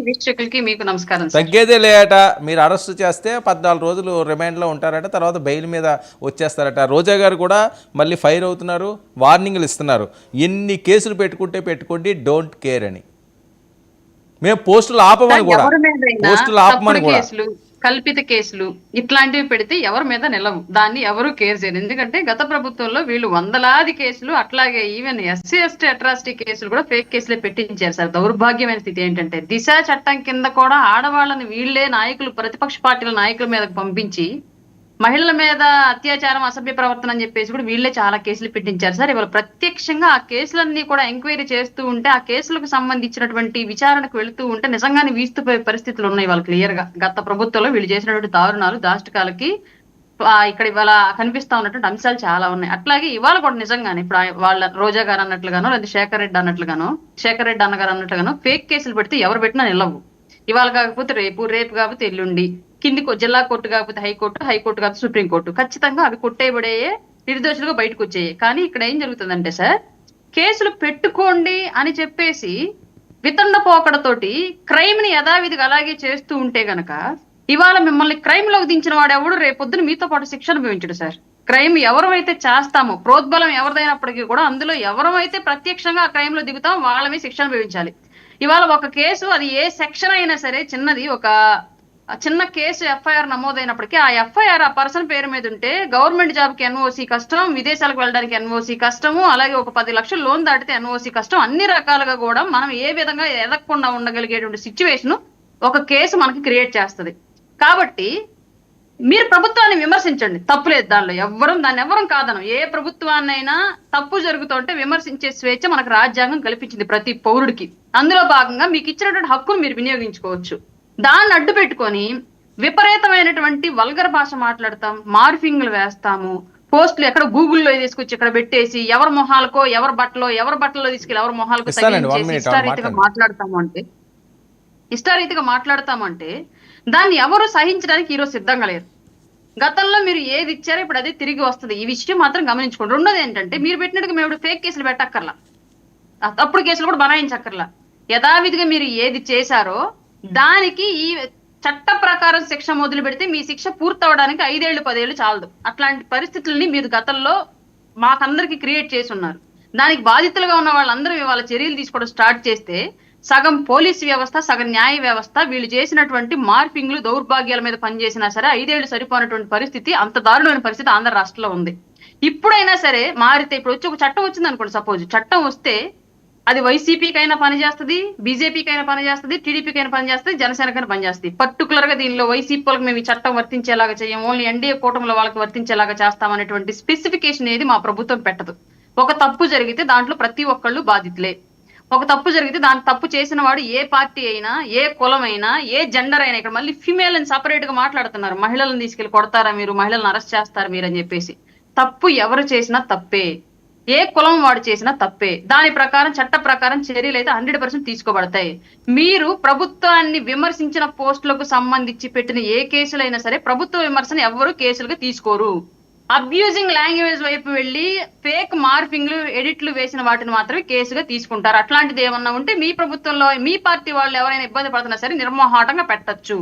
వీక్షకులకి మీకు నమస్కారం సార్. తగ్గేదే లేట. మీరు అరెస్ట్ చేస్తే 14 రోజులు రిమాండ్‌లో ఉంటారట. తర్వాత బెయిల్ మీద వచ్చేస్తారట. రోజా గారు కూడా మళ్ళీ ఫైర్ అవుతున్నారు. వార్నింగ్‌లు ఇస్తున్నారు. ఎన్ని కేసులు పెట్టుకుంటే పెట్టుకోండి, డోంట్ కేర్ అని. మేము పోస్టులు ఆపమని సార్, కూడా. ఎవరి మీదైనా పోస్టులు తప్పుడు ఆపమని కూడా. కేసులు, కల్పిత కేసులు ఇట్లాంటివి పెడితే ఎవరి మీద నిలవు. దాన్ని ఎవరు కేర్ చేయరు. ఎందుకంటే గత ప్రభుత్వంలో వీళ్ళు వందలాది కేసులు, అట్లాగే ఈవెన్ ఎస్సీ ఎస్టీ అట్రాసిటీ కేసులు కూడా ఫేక్ కేసులే పెట్టించారు సార్. దౌర్భాగ్యమైన స్థితి ఏంటంటే దిశ చట్టం కింద కూడా ఆడవాళ్ళని వీళ్ళే నాయకులు, ప్రతిపక్ష పార్టీల నాయకుల మీదకు పంపించి మహిళల మీద అత్యాచారం, అసభ్య ప్రవర్తన అని చెప్పేసి కూడా వీళ్ళే చాలా కేసులు పెట్టించారు సార్. ఇవాళ ప్రత్యక్షంగా ఆ కేసులన్నీ కూడా ఎంక్వైరీ చేస్తూ ఉంటే, ఆ కేసులకు సంబంధించినటువంటి విచారణకు వెళుతూ ఉంటే నిజంగానే వీస్తుపోయే పరిస్థితులు ఉన్నాయి వాళ్ళు క్లియర్ గా. గత ప్రభుత్వంలో వీళ్ళు చేసినటువంటి దారుణాలు, దాష్టికాలకి ఇక్కడ ఇవాళ కనిపిస్తా ఉన్నటువంటి అంశాలు చాలా ఉన్నాయి. అట్లాగే ఇవాళ కూడా నిజంగానే ఇప్పుడు వాళ్ళ రోజా గారు అన్నట్లుగానో, లేదా శేఖర్ రెడ్డి అన్నట్లుగానో, శేఖర్ రెడ్డి అన్నగారు అన్నట్లుగానో ఫేక్ కేసులు పెడితే ఎవరు పెట్టినా నిలవు. ఇవాళ కాకపోతే రేపు, రేపు కాకపోతే ఎల్లుండి, కింది జిల్లా కోర్టు కాకపోతే హైకోర్టు, హైకోర్టు కాకపోతే సుప్రీంకోర్టు, ఖచ్చితంగా అవి కొట్టేయబడే నిర్దోషులుగా బయటకు వచ్చాయి. కానీ ఇక్కడ ఏం జరుగుతుందంటే సార్, కేసులు పెట్టుకోండి అని చెప్పేసి వితండ పోకడతోటి క్రైమ్ ని యథావిధిగా అలాగే చేస్తూ ఉంటే గనక ఇవాళ మిమ్మల్ని క్రైమ్ లోకి దించిన వాడు ఎవడు రేపొద్దున మీతో పాటు శిక్ష అనుభవించడు సార్. క్రైమ్ ఎవరైతే చేస్తామో, ప్రోద్బలం ఎవరిదైనప్పటికీ కూడా అందులో ఎవరైతే ప్రత్యక్షంగా ఆ క్రైమ్ లో దిగుతామో వాళ్ళమే శిక్ష అనుభవించాలి. ఇవాళ ఒక కేసు, అది ఏ సెక్షన్ అయినా సరే, చిన్నది ఒక చిన్న కేసు ఎఫ్ఐఆర్ నమోదైనప్పటికీ ఆ ఎఫ్ఐఆర్ ఆ పర్సన్ పేరు మీద ఉంటే గవర్నమెంట్ జాబ్ కి ఎన్ఓసి కష్టం, విదేశాలకు వెళ్ళడానికి ఎన్ఓసి కష్టము, అలాగే ఒక 10 లక్షలు లోన్ దాటితే ఎన్ఓసి కష్టం. అన్ని రకాలుగా కూడా మనం ఏ విధంగా ఎదగకుండా ఉండగలిగేటువంటి సిచ్యువేషన్ ఒక కేసు మనకి క్రియేట్ చేస్తుంది. కాబట్టి మీరు ప్రభుత్వాన్ని విమర్శించండి, తప్పులేదు దానిలో. దాన్ని ఎవరం కాదనం. ఏ ప్రభుత్వాన్నైనా తప్పు జరుగుతుంటే విమర్శించే స్వేచ్ఛ మనకు రాజ్యాంగం కల్పించింది ప్రతి పౌరుడికి. అందులో భాగంగా మీకు ఇచ్చినటువంటి హక్కును మీరు వినియోగించుకోవచ్చు. దాన్ని అడ్డు పెట్టుకొని విపరీతమైనటువంటి వల్గర్ భాష మాట్లాడతాం, మార్ఫింగ్లు వేస్తాము, పోస్టులు ఎక్కడ గూగుల్లో తీసుకొచ్చి ఇక్కడ పెట్టేసి ఎవరి మొహాలకో, ఎవరి బట్టలో తీసుకెళ్ళి ఎవరి మొహాలకు తగిలించేసి ఇష్టారీతిగా మాట్లాడతామంటే దాన్ని ఎవరు సహించడానికి ఈరోజు సిద్ధంగా లేరు. గతంలో మీరు ఏది ఇచ్చారో ఇప్పుడు అదే తిరిగి వస్తుంది. ఈ విషయం మాత్రం గమనించుకోండి. రెండోది ఏంటంటే, మీరు పెట్టినట్టుగా మేము ఫేక్ కేసులు పెట్టక్కర్లా, తప్పుడు కేసులు కూడా బనాయించక్కర్లా. యథావిధిగా మీరు ఏది చేశారో దానికి ఈ చట్ట ప్రకారం శిక్ష మొదలు పెడితే మీ శిక్ష పూర్తవడానికి 5 ఏళ్ళు 10 ఏళ్ళు చాలదు. అట్లాంటి పరిస్థితుల్ని మీరు గతంలో మాకందరికి క్రియేట్ చేసి ఉన్నారు. దానికి బాధితులుగా ఉన్న వాళ్ళందరూ ఇవాళ చర్యలు తీసుకోవడం స్టార్ట్ చేస్తే సగం పోలీసు వ్యవస్థ, సగం న్యాయ వ్యవస్థ వీళ్ళు చేసినటువంటి మార్పింగ్లు, దౌర్భాగ్యాల మీద పనిచేసినా సరే 5 ఏళ్ళు సరిపోయినటువంటి పరిస్థితి, అంత దారుణమైన పరిస్థితి ఆంధ్ర రాష్ట్రంలో ఉంది. ఇప్పుడైనా సరే మారితే, ఇప్పుడు వచ్చి ఒక చట్టం వచ్చింది అనుకోండి, సపోజ్ చట్టం వస్తే అది వైసీపీకైనా పనిచేస్తుంది, బీజేపీకైనా పనిచేస్తుంది, టీడీపీకైనా పనిచేస్తుంది, జనసేనకైనా పనిచేస్తుంది. పర్టికులర్ గా దీనిలో వైసీపీ వాళ్ళకి మేము ఈ చట్టం వర్తించేలాగా చేయం, ఓన్లీ ఎన్డీఏ కూటమిలో వాళ్ళకి వర్తించేలాగా చేస్తామనేటువంటి స్పెసిఫికేషన్ ఏది మా ప్రభుత్వం పెట్టదు. ఒక తప్పు జరిగితే దాంట్లో ప్రతి ఒక్కళ్ళు బాధితులే. ఒక తప్పు జరిగితే దాని తప్పు చేసిన వాడు ఏ పార్టీ అయినా, ఏ కులం అయినా, ఏ జెండర్ అయినా, ఇక్కడ మళ్ళీ ఫిమేల్ అని సపరేట్ గా మాట్లాడుతున్నారు. మహిళలను తీసుకెళ్లి కొడతారా మీరు, మహిళలను అరెస్ట్ చేస్తారా మీరు అని చెప్పేసి. తప్పు ఎవరు చేసినా తప్పే, ఏ కులం వాడు చేసినా తప్పే. దాని ప్రకారం, చట్ట ప్రకారం చర్యలు అయితే 100% తీసుకోబడతాయి. మీరు ప్రభుత్వాన్ని విమర్శించిన పోస్టులకు సంబంధించి పెట్టిన ఏ కేసులైనా సరే ప్రభుత్వ విమర్శను ఎవరు కేసులుగా తీసుకోరు. అబ్యూజింగ్ లాంగ్వేజ్ వైపు వెళ్ళి ఫేక్ మార్ఫింగ్లు, ఎడిట్లు వేసిన వాటిని మాత్రమే కేసుగా తీసుకుంటారు. అట్లాంటిది ఏమన్నా ఉంటే మీ ప్రభుత్వంలో మీ పార్టీ వాళ్ళు ఎవరైనా ఇబ్బంది పడుతున్నా సరే నిర్మోహాటంగా పెట్టచ్చు.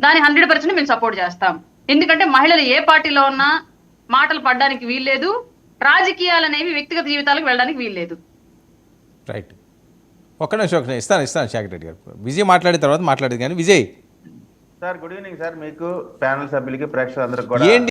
దాన్ని 100% మేము సపోర్ట్ చేస్తాం. ఎందుకంటే మహిళలు ఏ పార్టీలో ఉన్నా మాటలు పడడానికి వీల్లేదు, రాజకీయాలు అనేవి వ్యక్తిగత జీవితాలకు వెళ్ళడానికి వీల్లేదు. రైట్. ఒక్క నిమిషం ఇస్తాను శేఖర్ రెడ్డి గారు. విజయ్ మాట్లాడిన తర్వాత మాట్లాడేది. కానీ Vijay sir, good evening sir. మీకు, ప్యానల్ సభ్యులకి, ప్రేక్షకులందరికీ కూడా